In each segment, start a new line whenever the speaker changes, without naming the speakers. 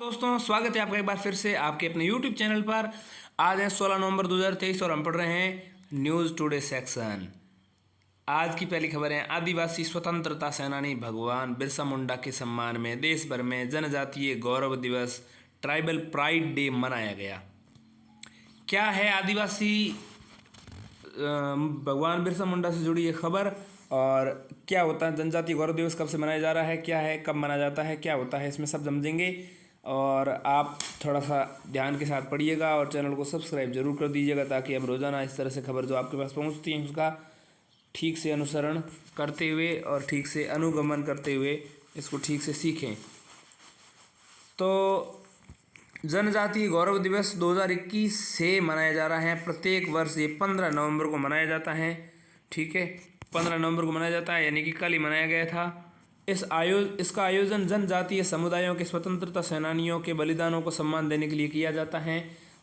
दोस्तों स्वागत है आपका एक बार फिर से आपके अपने YouTube चैनल पर। आज है 16 नवंबर 2023 और हम पढ़ रहे हैं न्यूज़ टुडे सेक्शन। आज की पहली खबर है, आदिवासी स्वतंत्रता सेनानी भगवान बिरसा मुंडा के सम्मान में देश भर में जनजातीय गौरव दिवस ट्राइबल प्राइड डे मनाया गया। क्या है आदिवासी भगवान बिरसा मुंडा से जुड़ी ये खबर और क्या होता है जनजातीय गौरव दिवस, कब से मनाया जा रहा है, क्या है, कब मनाया जाता है, क्या होता है, इसमें सब समझेंगे। और आप थोड़ा सा ध्यान के साथ पढ़िएगा और चैनल को सब्सक्राइब जरूर कर दीजिएगा ताकि हम रोज़ाना इस तरह से खबर जो आपके पास पहुंचती हैं उसका ठीक से अनुसरण करते हुए और ठीक से अनुगमन करते हुए इसको ठीक से सीखें। तो जनजातीय गौरव दिवस 2021 से मनाया जा रहा है। प्रत्येक वर्ष ये 15 नवंबर को मनाया जाता है। ठीक है, 15 नवंबर को मनाया जाता है, यानी कि कल ही मनाया गया था। इसका आयोजन जनजातीय समुदायों के स्वतंत्रता सेनानियों के बलिदानों को सम्मान देने के लिए किया जाता है।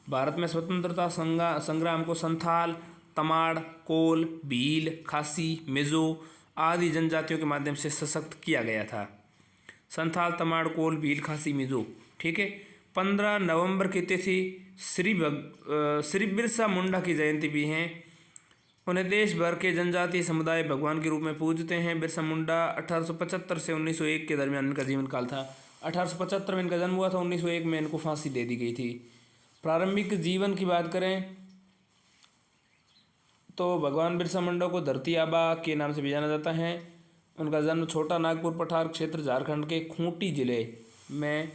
भारत में स्वतंत्रता संग्राम को संथाल, तमाड़, कोल, भील, खासी, मिजो आदि जनजातियों के माध्यम से सशक्त किया गया था। संथाल, तमाड़, कोल, भील, खासी, मिजो। ठीक है, 15 नवंबर की तिथि श्री बिरसा मुंडा की जयंती भी है। उन्हें देश भर के जनजातीय समुदाय भगवान के रूप में पूजते हैं। बिरसा मुंडा 1875 से 1901 के दरमियान इनका जीवन काल था। 1875 में इनका जन्म हुआ था, 1901 में इनको फांसी दे दी गई थी। प्रारंभिक जीवन की बात करें तो भगवान बिरसा मुंडा को धरती आबा के नाम से भी जाना जाता है। उनका जन्म छोटा नागपुर पठार क्षेत्र झारखंड के खूंटी जिले में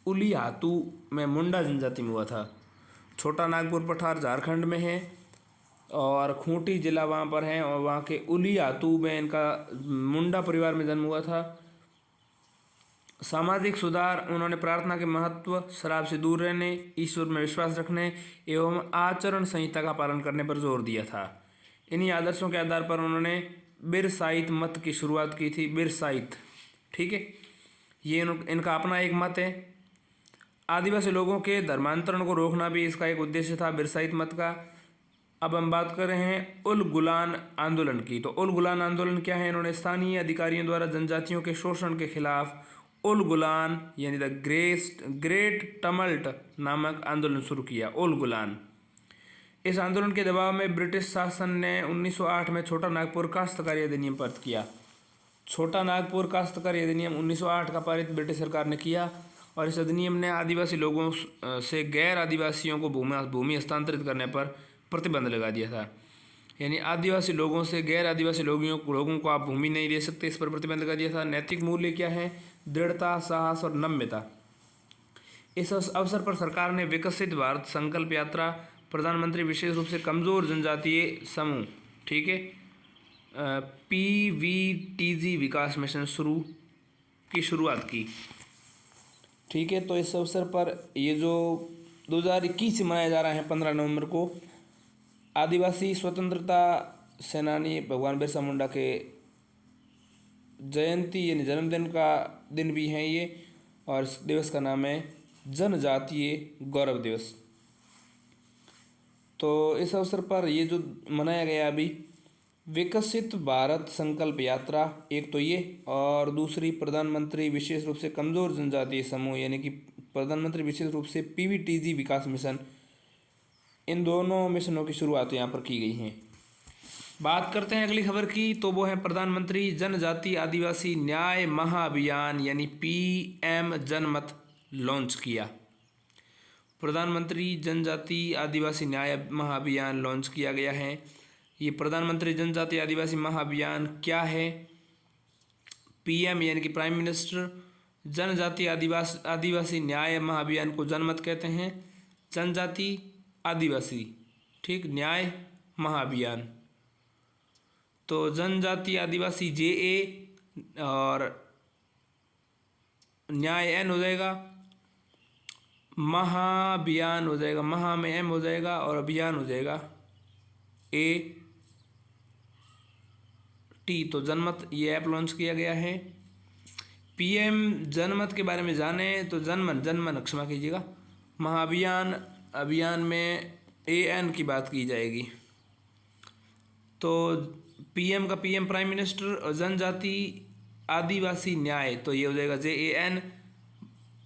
उलिहातू में मुंडा जनजाति में हुआ था। छोटा नागपुर पठार झारखंड में है और खूंटी जिला वहाँ पर है, और वहाँ के उलियातू में इनका मुंडा परिवार में जन्म हुआ था। सामाजिक सुधार, उन्होंने प्रार्थना के महत्व, शराब से दूर रहने, ईश्वर में विश्वास रखने एवं आचरण संहिता का पालन करने पर जोर दिया था। इन्हीं आदर्शों के आधार पर उन्होंने बिरसाइत मत की शुरुआत की थी। बिरसाइत, ठीक है, ये इनका अपना एक मत है। आदिवासी लोगों के धर्मांतरण को रोकना भी इसका एक उद्देश्य था बिरसाइत मत का। अब हम बात कर रहे हैं उल गुलान आंदोलन की। तो उल गुलान आंदोलन क्या है? इन्होंने स्थानीय अधिकारियों द्वारा जनजातियों के शोषण के खिलाफ उल गुलान यानी द ग्रेट टमल्ट नामक आंदोलन शुरू किया। उल गुलान, इस आंदोलन के दबाव में ब्रिटिश शासन ने 1908 में छोटा नागपुर काश्तकारी अधिनियम पारित किया। छोटा नागपुर काश्तकारी अधिनियम 1908 का पारित ब्रिटिश सरकार ने किया, और इस अधिनियम ने आदिवासी लोगों से गैर आदिवासियों को भूमि हस्तांतरित करने पर प्रतिबंध लगा दिया था। यानी आदिवासी लोगों से गैर आदिवासी लोगों को आप भूमि नहीं दे सकते, इस पर प्रतिबंध लगा दिया था। नैतिक मूल्य क्या है? दृढ़ता, साहस और नम्यता। इस अवसर पर सरकार ने विकसित भारत संकल्प यात्रा, प्रधानमंत्री विशेष रूप से कमजोर जनजातीय समूह, ठीक है, PVTG विकास मिशन की शुरुआत की। ठीक है, तो इस अवसर पर ये जो 2021 से मनाया जा रहा है 15 नवंबर को, आदिवासी स्वतंत्रता सेनानी भगवान बिरसा मुंडा के जयंती यानी जन्मदिन का दिन भी है ये, और इस दिवस का नाम है जनजातीय गौरव दिवस। तो इस अवसर पर ये जो मनाया गया अभी विकसित भारत संकल्प यात्रा, एक तो ये, और दूसरी प्रधानमंत्री विशेष रूप से कमजोर जनजातीय समूह यानी कि प्रधानमंत्री विशेष रूप से PVTG विकास मिशन, इन दोनों मिशनों की शुरुआत यहाँ पर की गई हैं। बात करते हैं अगली खबर की, तो वो है प्रधानमंत्री जनजाति आदिवासी न्याय महाअभियान यानी PM जनमत लॉन्च किया। प्रधानमंत्री जनजाति आदिवासी न्याय महाअभियान लॉन्च किया गया है। ये प्रधानमंत्री जनजाति आदिवासी महाअभियान क्या है? PM यानी कि प्राइम मिनिस्टर जनजाति आदिवासी न्याय महाअभियान को जनमत कहते हैं। जनजाति आदिवासी, ठीक, न्याय महाअभियान, तो जनजाति आदिवासी JA और न्याय N हो जाएगा, महाअभियान हो जाएगा, महा में M हो जाएगा और अभियान हो जाएगा AT। तो जनमत ये ऐप लॉन्च किया गया है। PM जनमत के बारे में जाने तो जनमन क्षमा कीजिएगा, महाअभियान अभियान में AN की बात की जाएगी। तो PM का PM प्राइम मिनिस्टर, और जनजाति आदिवासी न्याय तो ये हो जाएगा JAN,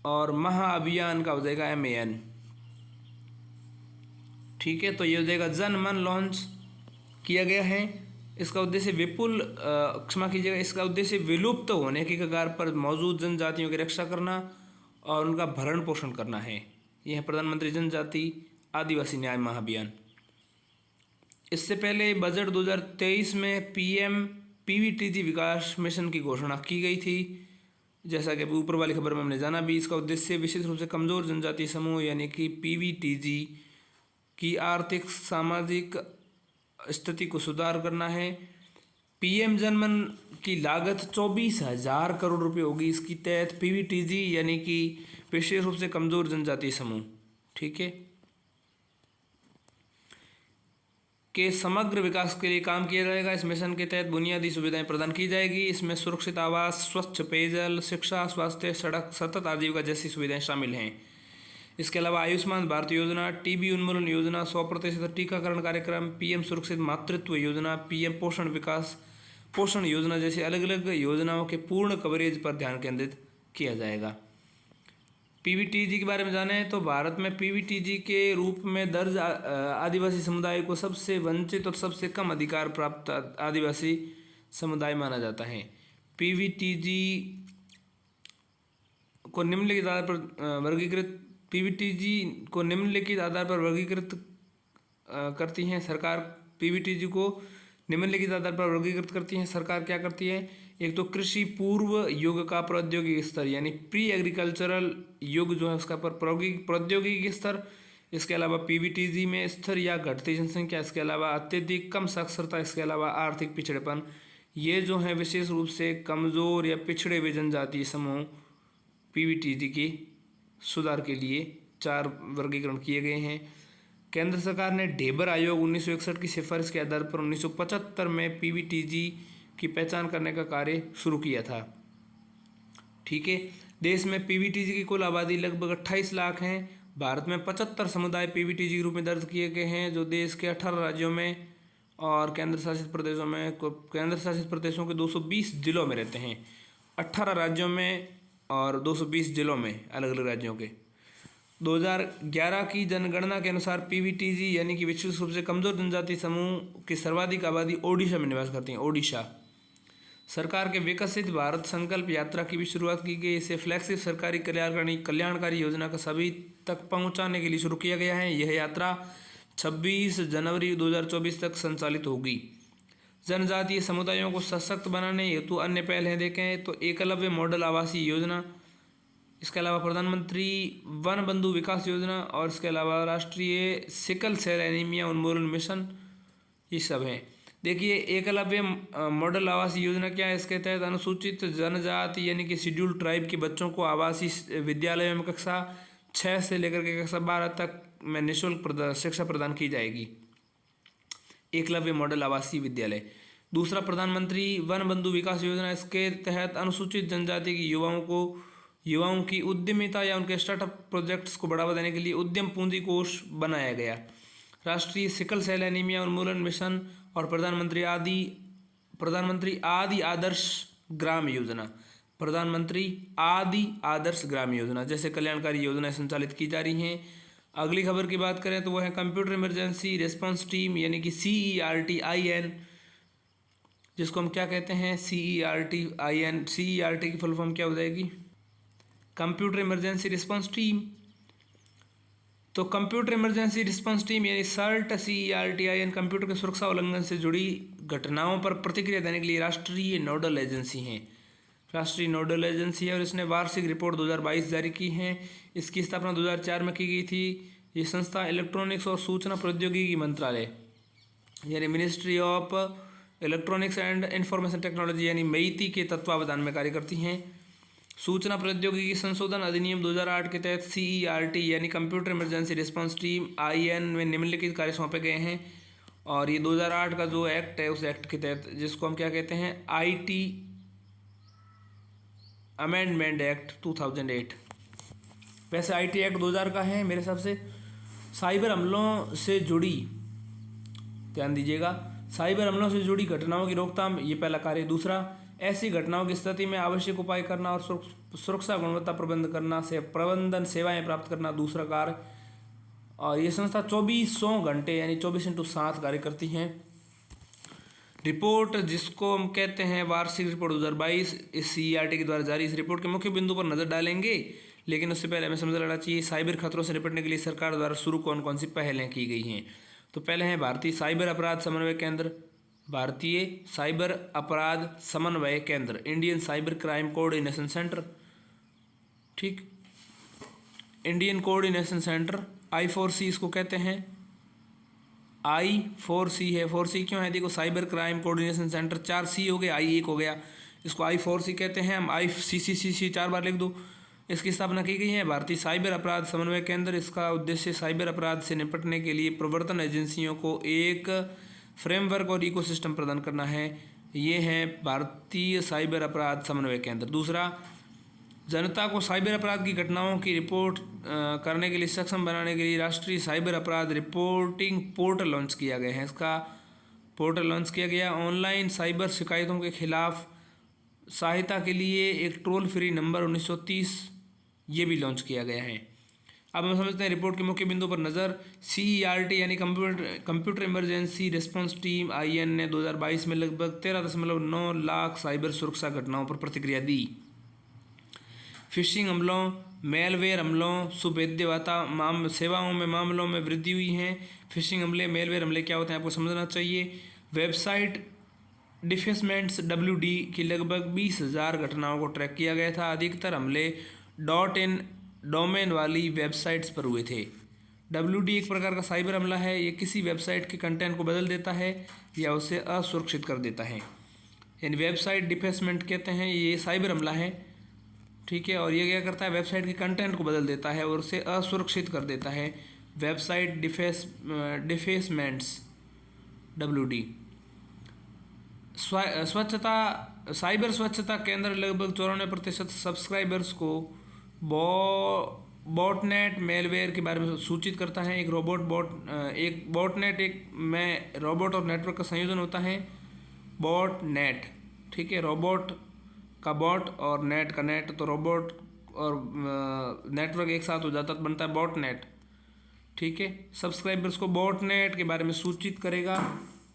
और महाअभियान का हो जाएगा MAN। ठीक है, तो ये हो जाएगा जन मन लॉन्च किया गया है। इसका उद्देश्य क्षमा कीजिएगा, इसका उद्देश्य विलुप्त होने की कगार पर मौजूद जनजातियों की रक्षा करना और उनका भरण पोषण करना है। यह है प्रधानमंत्री जनजाति आदिवासी न्याय महाअभियान। इससे पहले बजट 2023 में PM PVTG विकास मिशन की घोषणा की गई थी, जैसा कि ऊपर वाली खबर में हमने जाना भी। इसका उद्देश्य विशेष रूप से कमजोर जनजातीय समूह यानी कि PVTG की आर्थिक सामाजिक स्थिति को सुधार करना है। PM जनमन की लागत 24,000 करोड़ रुपये होगी। इसकी तहत PVTG यानी कि विशेष रूप से कमजोर जनजातीय समूह, ठीक है, के समग्र विकास के लिए काम किया जाएगा। इस मिशन के तहत बुनियादी सुविधाएं प्रदान की जाएगी। इसमें सुरक्षित आवास, स्वच्छ पेयजल, शिक्षा, स्वास्थ्य, सड़क, सतत आजीविका जैसी सुविधाएं शामिल हैं। इसके अलावा आयुष्मान भारत योजना, TB उन्मूलन योजना, 100% टीकाकरण कार्यक्रम, PM सुरक्षित मातृत्व योजना, PM पोषण योजना जैसी अलग अलग योजनाओं के पूर्ण कवरेज पर ध्यान केंद्रित किया जाएगा। PVTG के बारे में जाने तो भारत में PVTG के रूप में दर्ज आदिवासी समुदाय को सबसे वंचित और सबसे कम अधिकार प्राप्त आदिवासी समुदाय माना जाता है। PVTG को निम्नलिखित आधार पर वर्गीकृत करती हैं सरकार। PVTG को निम्नलिखित आधार पर वर्गीकृत करती है सरकार। क्या करती है? एक तो कृषि पूर्व युग का प्रौद्योगिकी स्तर यानी प्री एग्रीकल्चरल युग जो है उसका पर प्रौद्योगिकी स्तर। इसके अलावा PVTG में स्थिर या घटती जनसंख्या, इसके अलावा अत्यधिक कम साक्षरता, इसके अलावा आर्थिक पिछड़ेपन, ये जो है विशेष रूप से कमज़ोर या पिछड़े हुए जनजातीय समूह PVTG के सुधार के लिए 4 वर्गीकरण किए गए हैं। केंद्र सरकार ने ढेबर आयोग 1961 की सिफारिश के आधार पर 1975 में PVTG की पहचान करने का कार्य शुरू किया था। ठीक है, देश में PVTG की कुल आबादी लगभग 28 लाख है। भारत में 75 समुदाय PVTG के रूप में दर्ज किए गए हैं, जो देश के 18 राज्यों में और केंद्र शासित प्रदेशों के 220 जिलों में रहते हैं। 18 राज्यों में और 220 जिलों में, अलग अलग राज्यों के। 2011 की जनगणना के अनुसार PVTG यानी कि विशेष रूप से कमजोर जनजाति समूह की सर्वाधिक आबादी ओडिशा में निवास करती है। ओडिशा सरकार के विकसित भारत संकल्प यात्रा की भी शुरुआत की गई। इसे फ्लैगशिप सरकारी कल्याणकारी योजना का सभी तक पहुंचाने के लिए शुरू किया गया है। यह यात्रा 26 जनवरी 2024 तक संचालित होगी। जनजातीय समुदायों को सशक्त बनाने हेतु अन्य पहल है देखें तो एकलव्य मॉडल आवासीय योजना, इसके अलावा प्रधानमंत्री वन बंधु विकास योजना और इसके अलावा राष्ट्रीय सिकल सेल एनीमिया उन्मूलन मिशन, ये सब हैं। देखिए, एकलव्य मॉडल आवासीय योजना क्या है? इसके तहत अनुसूचित जनजाति यानी कि शेड्यूल्ड ट्राइब के बच्चों को आवासीय विद्यालयों में कक्षा 6 से लेकर के कक्षा 12 तक में निःशुल्क शिक्षा प्रदान की जाएगी। एकलव्य मॉडल आवासीय विद्यालय। दूसरा, प्रधानमंत्री वन बंधु विकास योजना, इसके तहत अनुसूचित जनजाति के युवाओं की उद्यमिता या उनके स्टार्टअप प्रोजेक्ट्स को बढ़ावा देने के लिए उद्यम पूंजी कोष बनाया गया। राष्ट्रीय सिकल सेल एनीमिया उन्मूलन मिशन और प्रधानमंत्री आदि आदर्श ग्राम योजना जैसे कल्याणकारी योजनाएं संचालित की जा रही हैं। अगली खबर की बात करें तो वह है कंप्यूटर इमरजेंसी रिस्पांस टीम यानी कि CERT-IN, जिसको हम क्या कहते हैं? CERT-IN। CERT की फुल फॉर्म क्या हो जाएगी? Computer emergency response team. तो कंप्यूटर इमरजेंसी रिस्पांस टीम यानी CERT-IN कंप्यूटर के सुरक्षा उल्लंघन से जुड़ी घटनाओं पर प्रतिक्रिया देने के लिए राष्ट्रीय नोडल एजेंसी है और इसने वार्षिक रिपोर्ट 2022 जारी की है। इसकी स्थापना 2004 में की गई थी। ये संस्था इलेक्ट्रॉनिक्स और सूचना प्रौद्योगिकी मंत्रालय यानी ministry of electronics and information technology यानी MEITI के तत्वावधान में कार्य करती हैं। सूचना प्रौद्योगिकी संशोधन अधिनियम 2008 के तहत CERT यानी computer emergency response team IN में निम्नलिखित कार्य सौंपे गए हैं। और ये 2008 का जो एक्ट है उस एक्ट के तहत, जिसको हम क्या कहते हैं? IT amendment act 2008। वैसे IT एक्ट 2000 का है मेरे हिसाब से। साइबर हमलों से जुड़ी, ध्यान दीजिएगा, साइबर हमलों से जुड़ी घटनाओं की रोकथाम, ये पहला कार्य। दूसरा, ऐसी घटनाओं की स्थिति में आवश्यक उपाय करना और सुरक्षा गुणवत्ता प्रबंधन सेवाएं प्राप्त करना दूसरा कार्य। और ये संस्था 2400 घंटे यानी 24x7 कार्य करती हैं। रिपोर्ट जिसको हम कहते हैं वार्षिक रिपोर्ट 2022 इस CERT के द्वारा जारी। इस रिपोर्ट के मुख्य बिंदु पर नजर डालेंगे, लेकिन उससे पहले हमें समझ लेना चाहिए साइबर खतरों से निपटने के लिए सरकार द्वारा शुरू कौन कौन सी पहलें की गई हैं। तो पहले है भारतीय साइबर अपराध समन्वय केंद्र, भारतीय साइबर अपराध समन्वय केंद्र, Indian cyber crime coordination centre, ठीक, इंडियन कोऑर्डिनेशन सेंटर, I4C इसको कहते हैं, I4C है। 4C क्यों है, देखो cyber crime coordination centre 4C हो गया, I 1 हो गया, इसको I4C कहते हैं। हम ICCC 4 बार लिख दो। इसकी स्थापना की गई है भारतीय साइबर अपराध समन्वय केंद्र। इसका उद्देश्य साइबर अपराध से निपटने के लिए प्रवर्तन एजेंसियों को एक फ्रेमवर्क और इकोसिस्टम प्रदान करना है। ये है भारतीय साइबर अपराध समन्वय केंद्र। दूसरा, जनता को साइबर अपराध की घटनाओं की रिपोर्ट करने के लिए सक्षम बनाने के लिए राष्ट्रीय साइबर अपराध रिपोर्टिंग पोर्टल लॉन्च किया गया है। इसका पोर्टल लॉन्च किया गया। ऑनलाइन साइबर शिकायतों के खिलाफ सहायता के लिए एक टोल फ्री नंबर 1930 ये भी लॉन्च किया गया है। अब हम समझते हैं रिपोर्ट के मुख्य बिंदु पर नज़र। CERT यानी computer emergency response team IN ने 2022 में लगभग 13.9 लाख साइबर सुरक्षा घटनाओं पर प्रतिक्रिया दी। फिशिंग हमलों, मेलवेयर हमलों, सुभेद्यता सेवाओं में मामलों में वृद्धि हुई है। फिशिंग हमले, मेलवेयर हमले क्या होते हैं आपको समझना चाहिए। वेबसाइट डिफेसमेंट्स WD की लगभग 20,000 घटनाओं को ट्रैक किया गया था। अधिकतर हमले .in डोमेन वाली वेबसाइट्स पर हुए थे। WD एक प्रकार का साइबर हमला है। ये किसी वेबसाइट के कंटेंट को बदल देता है या उसे असुरक्षित कर देता है, यानी वेबसाइट डिफेसमेंट कहते हैं, ये साइबर हमला है, ठीक है। और ये क्या करता है, वेबसाइट के कंटेंट को बदल देता है और उसे असुरक्षित कर देता है। Website defacements WD। स्वच्छता, साइबर स्वच्छता केंद्र लगभग 94% सब्सक्राइबर्स को बॉटनेट मेलवेयर के बारे में सूचित करता है। एक बॉटनेट में रोबोट और नेटवर्क का संयोजन होता है, बॉटनेट, ठीक है। रोबोट का बॉट और नेट का नेट, तो रोबोट और नेटवर्क एक साथ हो जाता तो बनता है बॉटनेट, ठीक है। सब्सक्राइबर्स को बॉटनेट के बारे में सूचित करेगा।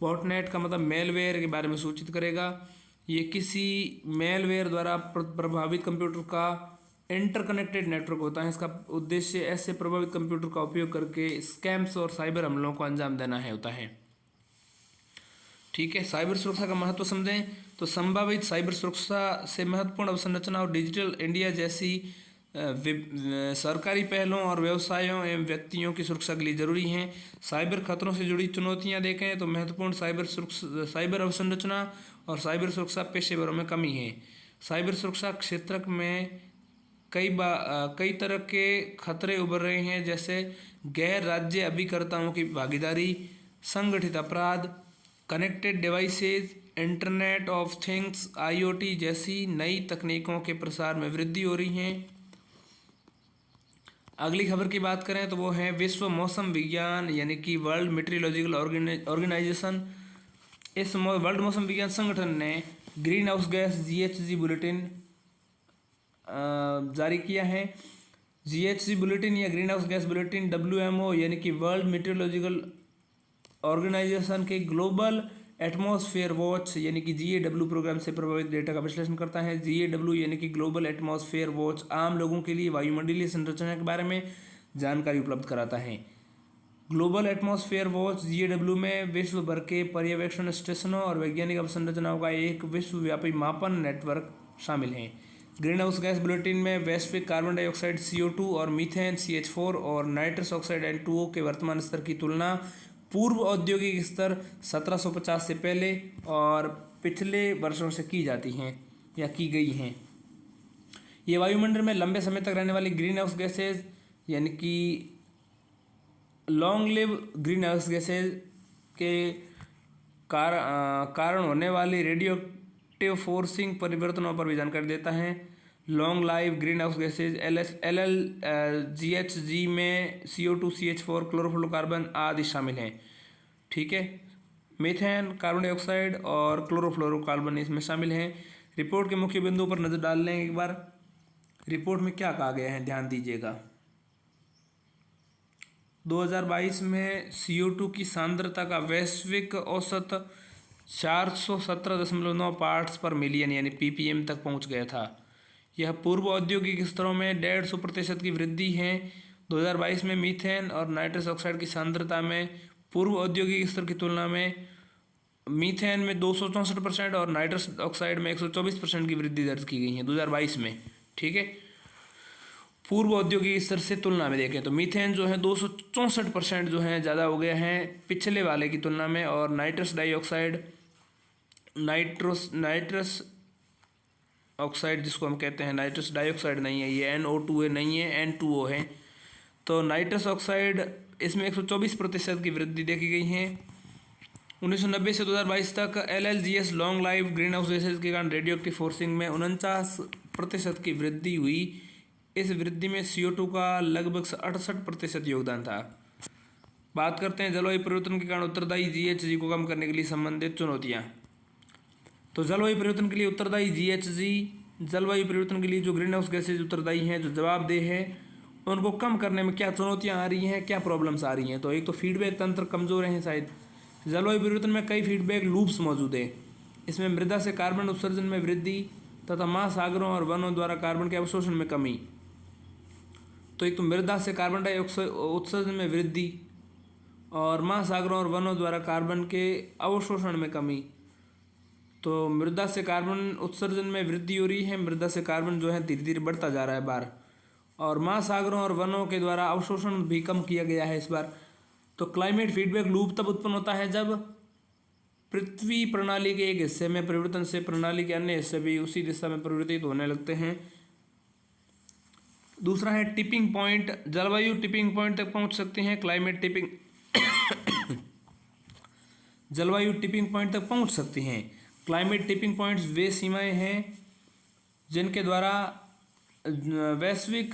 बॉटनेट का मतलब मेलवेयर के बारे में सूचित करेगा। ये किसी मेलवेयर द्वारा प्रभावित कंप्यूटर का इंटरकनेक्टेड नेटवर्क होता है। इसका उद्देश्य ऐसे प्रभावित कंप्यूटर का उपयोग करके स्कैम्स और साइबर हमलों को अंजाम देना है होता है, ठीक है। साइबर सुरक्षा का महत्व समझें तो संभावित साइबर सुरक्षा से महत्वपूर्ण अवसंरचना और डिजिटल इंडिया जैसी सरकारी पहलों और व्यवसायों एवं व्यक्तियों की सुरक्षा के लिए जरूरी हैं। साइबर खतरों से जुड़ी चुनौतियां देखें तो महत्वपूर्ण साइबर अवसंरचना और साइबर सुरक्षा पेशेवरों में कमी है। साइबर सुरक्षा क्षेत्र में कई तरह के खतरे उभर रहे हैं, जैसे गैर राज्य अभिकर्ताओं की भागीदारी, संगठित अपराध, connected devices, internet of things IoT जैसी नई तकनीकों के प्रसार में वृद्धि हो रही है। अगली खबर की बात करें तो वो है विश्व मौसम विज्ञान यानी कि वर्ल्ड मेट्रोलॉजिकल ऑर्गेनाइजेशन। इस वर्ल्ड मौसम विज्ञान संगठन ने green house gas GHG bulletin जारी किया है। GHG बुलेटिन या green house gas bulletin WMO यानी कि वर्ल्ड मेट्रोलॉजिकल ऑर्गेनाइजेशन के ग्लोबल एटमॉस्फेयर वॉच यानी कि GAW प्रोग्राम से प्रभावित डेटा का विश्लेषण करता है। GAW यानी कि ग्लोबल एटमॉस्फेयर वॉच आम लोगों के लिए वायुमंडलीय संरचना के बारे में जानकारी उपलब्ध कराता है। ग्लोबल एटमॉस्फेयर वॉच GAW में विश्व भर के पर्यवेक्षण स्टेशनों और वैज्ञानिक अवसंरचनाओं का एक विश्वव्यापी मापन नेटवर्क शामिल है। ग्रीन हाउस गैस बुलेटिन में वैश्विक कार्बन डाइऑक्साइड CO2 और मीथेन CH4 और नाइट्रस ऑक्साइड N2O के वर्तमान स्तर की तुलना पूर्व औद्योगिक स्तर 1750 से पहले और पिछले वर्षों से की जाती हैं या की गई हैं। ये वायुमंडल में लंबे समय तक रहने वाली ग्रीन हाउस गैसेज यानी कि long live green house gases के कारण होने वाली रेडियोएक्टिव फोर्सिंग परिवर्तनों पर भी जानकारी देता है। Long live green house gases GHG में CO2 CH4 क्लोरोफ्लोरोकार्बन आदि शामिल हैं, ठीक है। मीथेन, कार्बन डाइऑक्साइड और क्लोरोफ्लोरोकार्बन इसमें शामिल हैं। रिपोर्ट के मुख्य बिंदुओं पर नज़र डाल लें एक बार। रिपोर्ट में क्या कहा गया है, ध्यान दीजिएगा। 2022 में CO2 की सांद्रता का वैश्विक औसत 417.9 पार्ट्स पर मिलियन यानी ppm तक पहुंच गया था। यह पूर्व औद्योगिक स्तरों में 150% की वृद्धि है। 2022 में मीथेन और नाइट्रस ऑक्साइड की सांद्रता में पूर्व औद्योगिक स्तर की तुलना में मीथेन में 264% और नाइट्रस ऑक्साइड में 124% की वृद्धि दर्ज की गई है 2022 में। ठीक है, पूर्व औद्योगिक स्तर से तुलना में देखें तो मीथेन जो है 264% जो है ज़्यादा हो गया है पिछले वाले की तुलना में। और नाइट्रस ऑक्साइड जिसको हम कहते हैं, नाइट्रस डाइऑक्साइड नहीं है ये, NO2 नहीं है, N2O है। तो नाइट्रस ऑक्साइड इसमें 124% की वृद्धि देखी गई है। 1990 से 2022 तक LLGS long life green house gases के कारण रेडियो एक्टिव फोर्सिंग में 49% की वृद्धि हुई। इस वृद्धि में CO2 का लगभग 68% योगदान था। बात करते हैं जलवायु परिवर्तन के कारण उत्तरदायी GHG को कम करने के लिए संबंधित चुनौतियाँ। तो जलवायु परिवर्तन के लिए उत्तरदायी GHG, जलवायु परिवर्तन के लिए जो ग्रीन हाउस गैसेज उत्तरदायी हैं, जो जवाबदेह है, उनको कम करने में क्या चुनौतियाँ आ रही हैं, क्या प्रॉब्लम्स आ रही हैं। तो एक तो फीडबैक तंत्र कमज़ोर हैं शायद। जलवायु परिवर्तन में कई फीडबैक लूप्स मौजूद है। इसमें मृदा से कार्बन उत्सर्जन में वृद्धि तथा महासागरों और वनों द्वारा कार्बन के अवशोषण में कमी। तो एक तो मृदा से कार्बन डाइऑक्साइड उत्सर्जन में वृद्धि और महासागरों और वनों द्वारा कार्बन के अवशोषण में कमी। तो मृदा से कार्बन उत्सर्जन में वृद्धि हो रही है, मृदा से कार्बन जो है धीरे धीरे बढ़ता जा रहा है बार। और महासागरों और वनों के द्वारा अवशोषण भी कम किया गया है इस बार। तो क्लाइमेट फीडबैक लूप तब उत्पन्न होता है जब पृथ्वी प्रणाली के एक हिस्से में परिवर्तन से प्रणाली के अन्य हिस्से भी उसी दिशा में परिवर्तित होने लगते हैं। दूसरा है टिपिंग पॉइंट। जलवायु टिपिंग पॉइंट तक पहुंच सकते हैं। क्लाइमेट टिपिंग जलवायु टिपिंग पॉइंट तक पहुंच सकती हैं। क्लाइमेट टिपिंग पॉइंट्स वे सीमाएं हैं जिनके द्वारा वैश्विक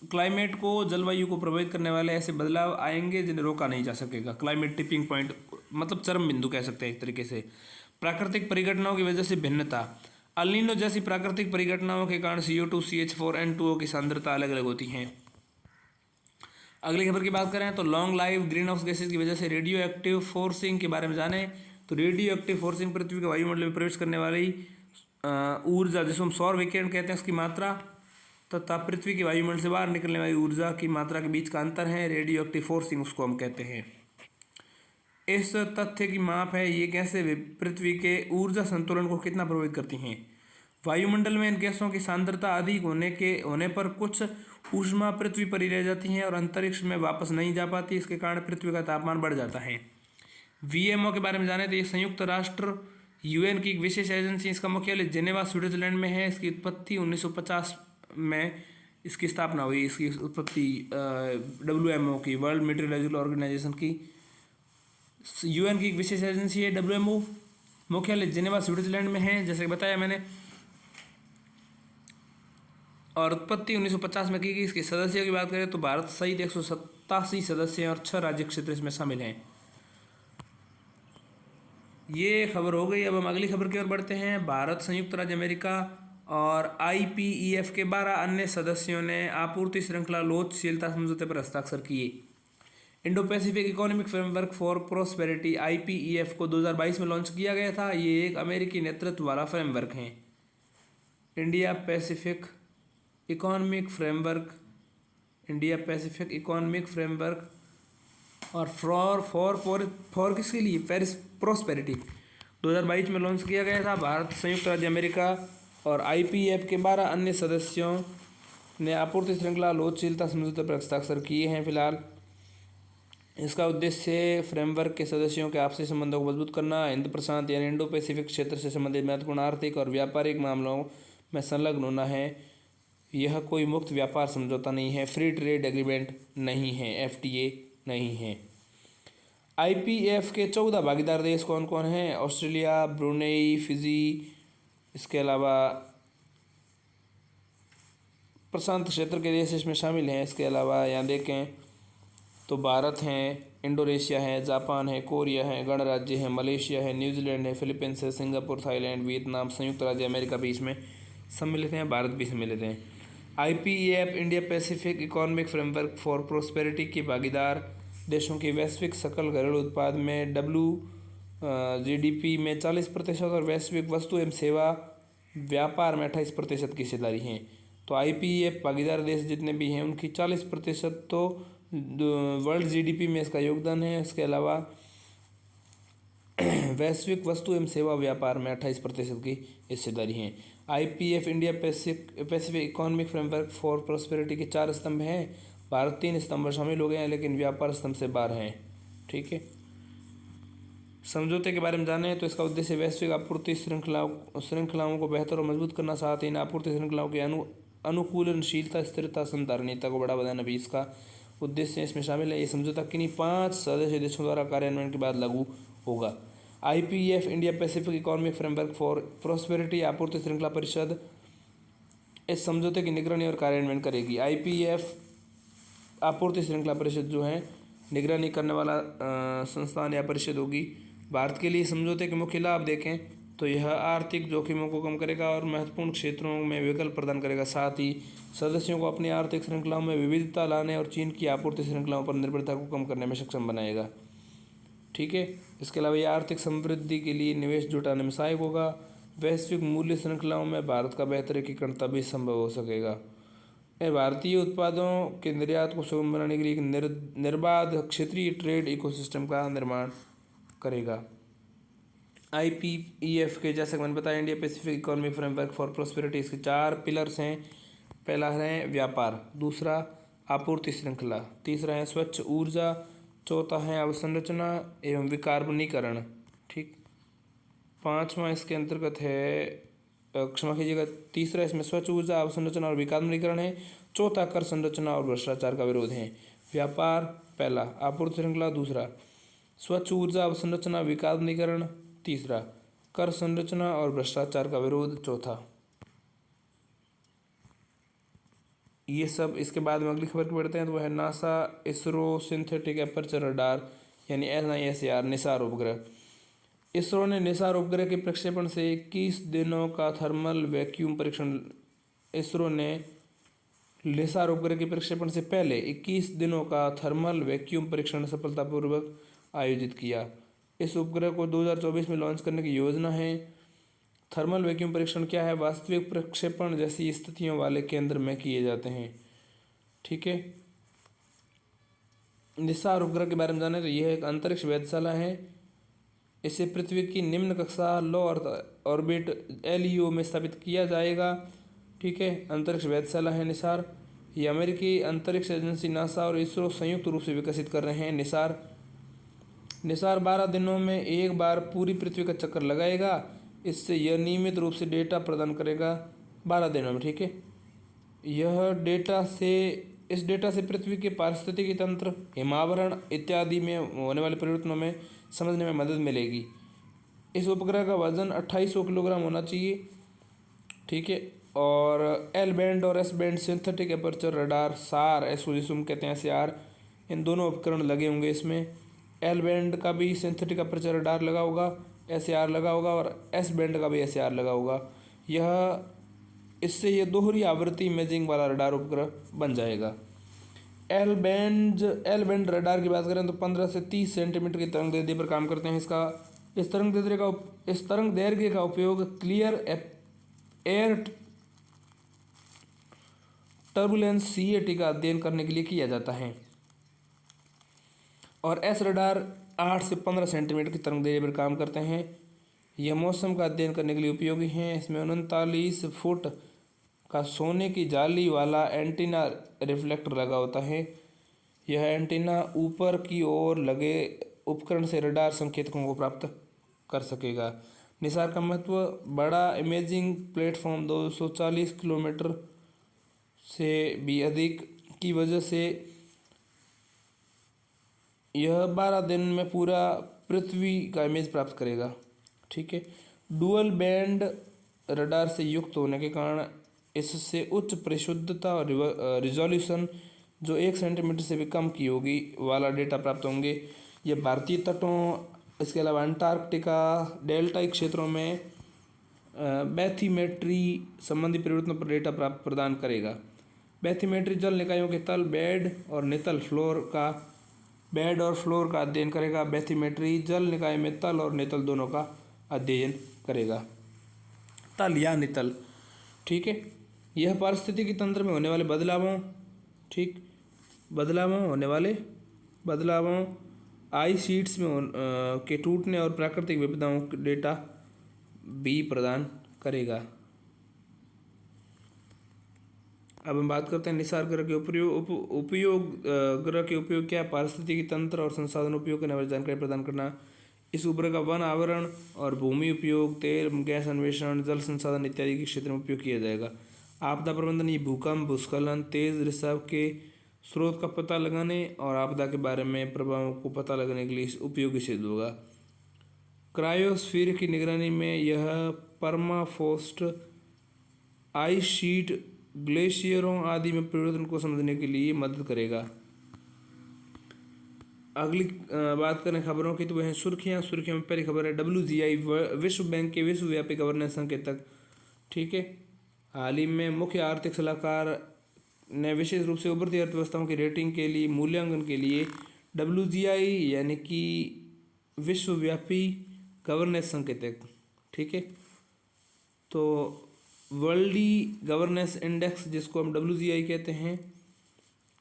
क्लाइमेट को, जलवायु को प्रभावित करने वाले ऐसे बदलाव आएंगे जिन्हें रोका नहीं जा सकेगा। क्लाइमेट टिपिंग पॉइंट मतलब चरम बिंदु कह सकते हैं एक तरीके से। प्राकृतिक परिघटनाओं की वजह से भिन्नता। अल नीनो जैसी प्राकृतिक परिघटनाओं के कारण CO2, CH4, N2O की सांद्रता अलग अलग होती हैं। अगली खबर की बात करें तो long life green house gases की वजह से रेडियो एक्टिव फोर्सिंग के बारे में जानें। तो रेडियो एक्टिव फोर्सिंग पृथ्वी के वायुमंडल में प्रवेश करने वाली ऊर्जा, जिसको हम सौर विकिरण कहते हैं, उसकी मात्रा तथा पृथ्वी के वायुमंडल से बाहर निकलने वाली ऊर्जा की मात्रा के बीच का अंतर है रेडियो एक्टिव फोर्सिंग, उसको हम कहते हैं। इस तथ्य की माप है ये गैसें पृथ्वी के ऊर्जा संतुलन को कितना प्रभावित करती हैं। वायुमंडल में इन गैसों की सांद्रता अधिक होने पर कुछ ऊष्मा पृथ्वी पर ही रह जाती हैं और अंतरिक्ष में वापस नहीं जा पाती। इसके कारण पृथ्वी का तापमान बढ़ जाता है। VMO के बारे में जाने तो ये संयुक्त राष्ट्र UN की एक विशेष एजेंसी। इसका मुख्यालय जेनेवा स्विट्जरलैंड में है। इसकी उत्पत्ति 1950 में इसकी स्थापना हुई। इसकी उत्पत्ति WMO की, वर्ल्ड मेट्रोलॉजिकल ऑर्गेनाइजेशन की, UN की एक विशेष एजेंसी है WMO। मुख्यालय जेनेवा स्विट्जरलैंड में है जैसे बताया मैंने, और उत्पत्ति 1950 में की गई। इसके सदस्यों की बात करें तो भारत सहित 187 सदस्य हैं और 6 राज्य क्षेत्र इसमें शामिल हैं। ये खबर हो गई। अब हम अगली खबर की ओर बढ़ते हैं। भारत, संयुक्त राज्य अमेरिका और IPEF के 12 अन्य सदस्यों ने आपूर्ति श्रृंखला लोचशीलता समझौते पर हस्ताक्षर किए। Indo Pacific economic framework for prosperity IPEF को 2022 में लॉन्च किया गया था। ये एक अमेरिकी नेतृत्व वाला फ्रेमवर्क है। इंडिया पैसिफिक इकोनॉमिक फ्रेमवर्क और फॉर किसके लिए, प्रोस्पेरिटी 2022 में लॉन्च किया गया था। भारत, संयुक्त राज्य अमेरिका और IPEF के 12 अन्य सदस्यों ने आपूर्ति श्रृंखला लोचशीलता समझौते पर हस्ताक्षर किए हैं। फिलहाल इसका उद्देश्य फ्रेमवर्क के सदस्यों के आपसी संबंधों को मजबूत करना, हिंद प्रशांत यानी इंडो पैसिफिक क्षेत्र से संबंधित महत्वपूर्ण आर्थिक और व्यापारिक मामलों में संलग्न होना है। यह कोई मुक्त व्यापार समझौता नहीं है, फ्री ट्रेड एग्रीमेंट नहीं है, FTA नहीं है। IPEF के 14 भागीदार देश कौन कौन हैं? ऑस्ट्रेलिया, ब्रुनेई, फिजी, इसके अलावा प्रशांत क्षेत्र के देश इसमें शामिल हैं। इसके अलावा यहाँ देखें तो भारत हैं, इंडोनेशिया है, जापान है, कोरिया है, गणराज्य है, मलेशिया है, न्यूजीलैंड है, फिलीपींस है, सिंगापुर, थाईलैंड, वियतनाम, संयुक्त राज्य अमेरिका भी इसमें सम्मिलित हैं, भारत भी सम्मिलित हैं। IPEF India Pacific economic framework for prosperity के भागीदार देशों की वैश्विक सकल घरेलू उत्पाद में GDP में 40% और वैश्विक वस्तु एवं सेवा व्यापार में 28% की हिस्सेदारी है। तो IPEF भागीदार देश जितने भी हैं उनकी 40% तो वर्ल्ड GDP में इसका योगदान है। इसके अलावा वैश्विक वस्तु एवं सेवा व्यापार में 28% की हिस्सेदारी है। IPEF India Pacific economic framework for prosperity के 4 स्तंभ हैं। भारत 3 स्तंभ शामिल हो गए हैं, लेकिन व्यापार स्तंभ से बाहर हैं। ठीक है। समझौते के बारे में जाने तो इसका उद्देश्य वैश्विक आपूर्ति श्रृंखलाओं को बेहतर और मजबूत करना, साथ ही इन आपूर्ति श्रृंखलाओं की अनुकूलनशीलता, स्थिरता, संधारणीयता को बढ़ावा देना भी इसका उद्देश्य इसमें शामिल है। ये समझौता किन्हीं 5 सदस्य देशों द्वारा कार्यान्वयन के बाद लागू होगा। IPEF India Pacific economic framework for prosperity आपूर्ति श्रृंखला परिषद इस समझौते की निगरानी और कार्यान्वयन करेगी। IPEF आपूर्ति श्रृंखला परिषद जो है निगरानी करने वाला संस्थान या परिषद होगी। भारत के लिए समझौते के मुख्य लाभ देखें तो यह आर्थिक जोखिमों को कम करेगा और महत्वपूर्ण क्षेत्रों में विकल्प प्रदान करेगा। साथ ही सदस्यों को अपनी आर्थिक श्रृंखलाओं में विविधता लाने और चीन की आपूर्ति श्रृंखलाओं पर निर्भरता को कम करने में सक्षम बनाएगा। ठीक है। इसके अलावा यह आर्थिक समृद्धि के लिए निवेश जुटाने में सहायक होगा। वैश्विक मूल्य श्रृंखलाओं में भारत का बेहतर एकीकरण तभी संभव हो सकेगा। भारतीय उत्पादों के निर्यात को सुगम बनाने के लिए एक निर्बाध क्षेत्रीय ट्रेड इकोसिस्टम का निर्माण करेगा। IPEF के जैसे मैंने बताया India Pacific economic framework for prosperity, इसके 4 पिलर्स हैं। पहला है व्यापार, दूसरा आपूर्ति श्रृंखला, तीसरा है स्वच्छ ऊर्जा, चौथा है अवसंरचना एवं विकार्बनीकरण। ठीक। 5वां इसके अंतर्गत है, क्षमा कीजिएगा, तीसरा इसमें स्वच्छ ऊर्जा, अवसंरचना और विकार्बनीकरण है। चौथा कर संरचना और भ्रष्टाचार का विरोध है। व्यापार पहला, आपूर्ति श्रृंखला दूसरा, स्वच्छ ऊर्जा, अवसंरचना, विकार्बनीकरण तीसरा, कर संरचना और भ्रष्टाचार का विरोध चौथा। ये सब इसके बाद में अगली खबर की बढ़ते हैं तो वह है NASA ISRO synthetic aperture radar यानी NISAR निसार उपग्रह। इसरो ने निसार उपग्रह के प्रक्षेपण से 21 दिनों का थर्मल वैक्यूम परीक्षण इसरो ने निसार उपग्रह के प्रक्षेपण से पहले 21 दिनों का थर्मल वैक्यूम परीक्षण सफलतापूर्वक आयोजित किया। इस उपग्रह को 2024 में लॉन्च करने की योजना है। थर्मल वैक्यूम परीक्षण क्या है? वास्तविक प्रक्षेपण जैसी स्थितियों वाले केंद्र में किए जाते हैं। ठीक है। निसार उपग्रह के बारे में जाने तो यह एक अंतरिक्ष वेधशाला है। इसे पृथ्वी की निम्न कक्षा लो अर्थ ऑर्बिट LEO में स्थापित किया जाएगा। ठीक है। अंतरिक्ष वेधशाला है निसार। ये अमेरिकी अंतरिक्ष एजेंसी नासा और इसरो संयुक्त रूप से विकसित कर रहे हैं। निसार 12 दिनों में एक बार पूरी पृथ्वी का चक्कर लगाएगा। इससे यह नियमित रूप से डेटा प्रदान करेगा 12 दिनों में। ठीक है। इस डेटा से पृथ्वी के पारिस्थितिकी तंत्र, हिमावरण इत्यादि में होने वाले परिवर्तनों में समझने में मदद मिलेगी। इस उपग्रह का वजन 2800 किलोग्राम होना चाहिए। ठीक है। और L बैंड और S band synthetic aperture radar SAR, इसको जिसको हम कहते हैं SAR, इन दोनों उपकरण लगे होंगे इसमें। L बैंड का भी सिंथेटिक एपर्चर रडार लगा होगा, SAR लगा होगा, और S बैंड का भी SAR लगा होगा। इससे यह दोहरी आवृत्ति इमेजिंग वाला रडार उपग्रह बन जाएगा। एल बैंड रडार की बात करें तो 15 से 30 सेंटीमीटर की तरंग दैर्ध्य पर काम करते हैं। इस तरंग दैर्घ्य का उपयोग क्लियर एयर टर्बुलेंस CAT का अध्ययन करने के लिए किया जाता है। और S रडार 8 से 15 सेंटीमीटर की तरंग दैर्ध्य पर काम करते हैं। यह मौसम का अध्ययन करने के लिए उपयोगी हैं। इसमें 39 फुट का सोने की जाली वाला एंटीना रिफ्लेक्टर लगा होता है। यह एंटीना ऊपर की ओर लगे उपकरण से रडार संकेतकों को प्राप्त कर सकेगा। निसार का महत्व, बड़ा इमेजिंग प्लेटफॉर्म 240 किलोमीटर से भी अधिक की वजह से यह 12 दिन में पूरा पृथ्वी का इमेज प्राप्त करेगा। ठीक है। डुअल बैंड रडार से युक्त होने के कारण इससे उच्च परिशुद्धता और रिजोल्यूशन जो 1 सेंटीमीटर से भी कम की होगी वाला डेटा प्राप्त होंगे। यह भारतीय तटों, इसके अलावा अंटार्कटिका, डेल्टाई क्षेत्रों में बैथीमेट्री संबंधी परिवर्तनों पर डेटा प्रदान करेगा। बैथीमेट्री जल निकायों के तल, बेड और फ्लोर का अध्ययन करेगा। बैथीमेट्री जल निकाय में तल और नितल दोनों का अध्ययन करेगा। तल या नितल, ठीक है। यह पारिस्थितिकी तंत्र में होने वाले बदलावों, आइस शीट्स में के टूटने और प्राकृतिक विपदाओं के डेटा भी प्रदान करेगा। अब हम बात करते हैं निसार ग्रह के उपयोग क्या? पारिस्थितिकी तंत्र और संसाधन उपयोग करने वाली जानकारी प्रदान करना। इस उपग्रह का वन आवरण और भूमि उपयोग, तेल गैस अन्वेषण, जल संसाधन इत्यादि के क्षेत्र में उपयोग किया जाएगा। आपदा प्रबंधन, ये भूकंप, भूस्खलन, तेज रिसाव के स्रोत का पता लगाने और आपदा के बारे में प्रभावों को पता लगाने के लिए उपयोगी सिद्ध होगा। क्रायोस्फीयर की निगरानी में यह परमाफ्रोस्ट, आइस शीट, ग्लेशियरों आदि में परिवर्तन को समझने के लिए मदद करेगा। अगली बात करें खबरों की, तो वह सुर्खियां में पहली खबर है WGI, विश्व बैंक के विश्वव्यापी गवर्नेंस संकेतक, ठीक है। हाल ही में मुख्य आर्थिक सलाहकार ने विशेष रूप से उभरती अर्थव्यवस्थाओं की रेटिंग के लिए मूल्यांकन के लिए WGI यानी कि विश्वव्यापी गवर्नेंस संकेतक, ठीक है, तो वर्ल्डी गवर्नेंस इंडेक्स जिसको हम WGI कहते हैं,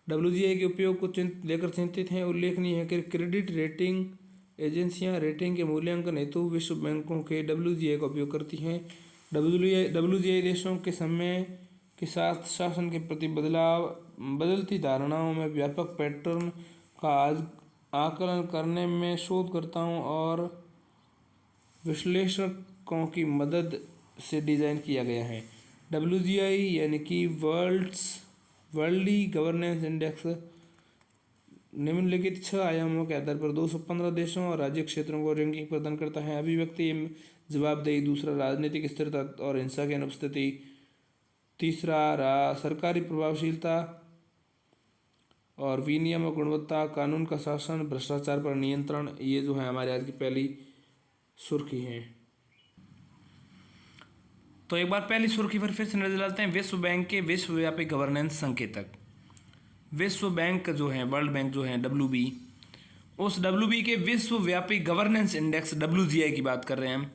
WGI के उपयोग को लेकर चिंतित हैं। उल्लेखनीय है कि क्रेडिट रेटिंग एजेंसियां रेटिंग के मूल्यांकन हेतु विश्व बैंकों के WGI का उपयोग करती हैं। WGI देशों के समय के साथ शासन के प्रति बदलती धारणाओं में व्यापक पैटर्न का आकलन करने में शोधकर्ताओं और विश्लेषकों की मदद से डिज़ाइन किया गया है। WGI यानी कि वर्ल्डी गवर्नेंस इंडेक्स निम्नलिखित 6 आयामों के आधार पर 215 देशों और राज्य क्षेत्रों को रैंकिंग प्रदान करता है। अभिव्यक्ति जवाबदेही, दूसरा राजनीतिक स्थिरता और हिंसा की अनुपस्थिति, तीसरा सरकारी प्रभावशीलता और विनियामक गुणवत्ता, कानून का शासन, भ्रष्टाचार पर नियंत्रण। ये जो है हमारे आज की पहली सुर्खी है। तो एक बार पहली सुर्खी पर फिर से नजर डालते हैं। विश्व बैंक के विश्वव्यापी गवर्नेंस संकेतक। विश्व बैंक जो है, वर्ल्ड बैंक जो है WB, उस WB के विश्वव्यापी गवर्नेंस इंडेक्स WGI की बात कर रहे हैं हम।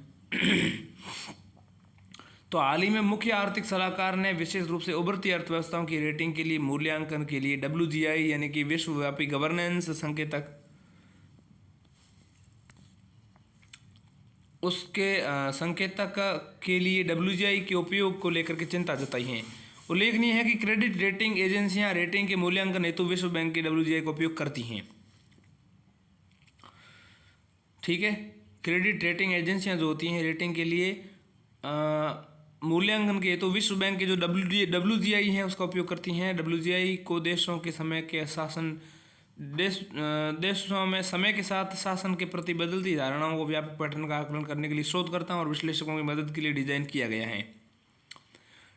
तो हाल ही में मुख्य आर्थिक सलाहकार ने विशेष रूप से उभरती अर्थव्यवस्थाओं की रेटिंग के लिए मूल्यांकन के लिए WGI यानी कि विश्वव्यापी गवर्नेंस संकेतक, उसके संकेतक के लिए WGI के उपयोग को लेकर के चिंता जताई है। उल्लेखनीय है कि क्रेडिट रेटिंग एजेंसियां रेटिंग के मूल्यांकन हेतु विश्व बैंक के WGI का उपयोग करती हैं, ठीक है। क्रेडिट रेटिंग एजेंसियां जो होती हैं रेटिंग के लिए मूल्यांकन के हेतु विश्व बैंक के जो WGI है उसका उपयोग करती हैं। WGI को देशों में समय के साथ शासन के प्रति बदलती धारणाओं को व्यापक पैटर्न का आकलन करने के लिए शोधकर्ताओं और विश्लेषकों की मदद के लिए डिजाइन किया गया है।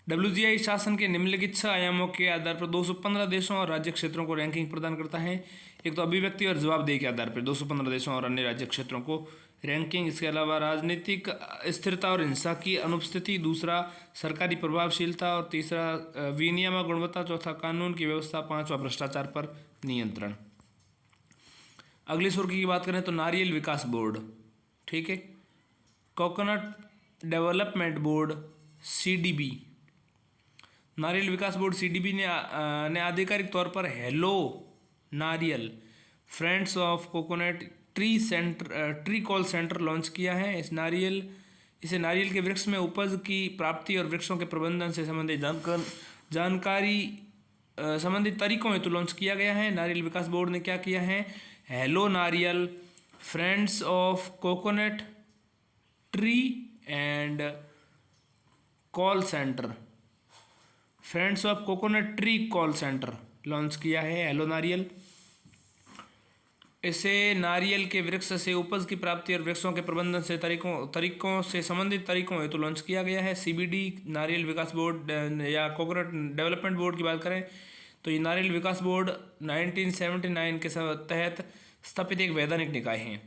WGI शासन के निम्नलिखित 6 आयामों के आधार पर 215 देशों और राज्य क्षेत्रों को रैंकिंग प्रदान करता है। एक तो अभिव्यक्ति और जवाबदेही के आधार पर 215 देशों और अन्य राज्य क्षेत्रों को रैंकिंग, इसके अलावा राजनीतिक स्थिरता और हिंसा की अनुपस्थिति, दूसरा सरकारी प्रभावशीलता और तीसरा विनियामक गुणवत्ता, चौथा कानून की व्यवस्था, पांचवा भ्रष्टाचार पर नियंत्रण। अगली सुर्खी की बात करें तो नारियल विकास बोर्ड, ठीक है, कोकोनट डेवलपमेंट बोर्ड CDB, नारियल विकास बोर्ड CDB ने आधिकारिक तौर पर हेलो नारियल friends of coconut tree call centre launch किया है। इसे नारियल के वृक्ष में उपज की प्राप्ति और वृक्षों के प्रबंधन से संबंधित जानकारी संबंधित तरीकों हेतु लॉन्च किया गया है। नारियल विकास बोर्ड ने क्या किया है? हेलो नारियल friends of coconut tree and call centre, friends of coconut tree call centre launch किया है हेलो नारियल। इसे नारियल के वृक्ष से उपज की प्राप्ति और वृक्षों के प्रबंधन से तरीकों से संबंधित तरीकों हेतु लॉन्च किया गया है। CBD नारियल विकास बोर्ड या कोकोनट डेवलपमेंट बोर्ड की बात करें तो ये नारियल विकास बोर्ड 1979 के तहत स्थापित एक वैधानिक निकाय है।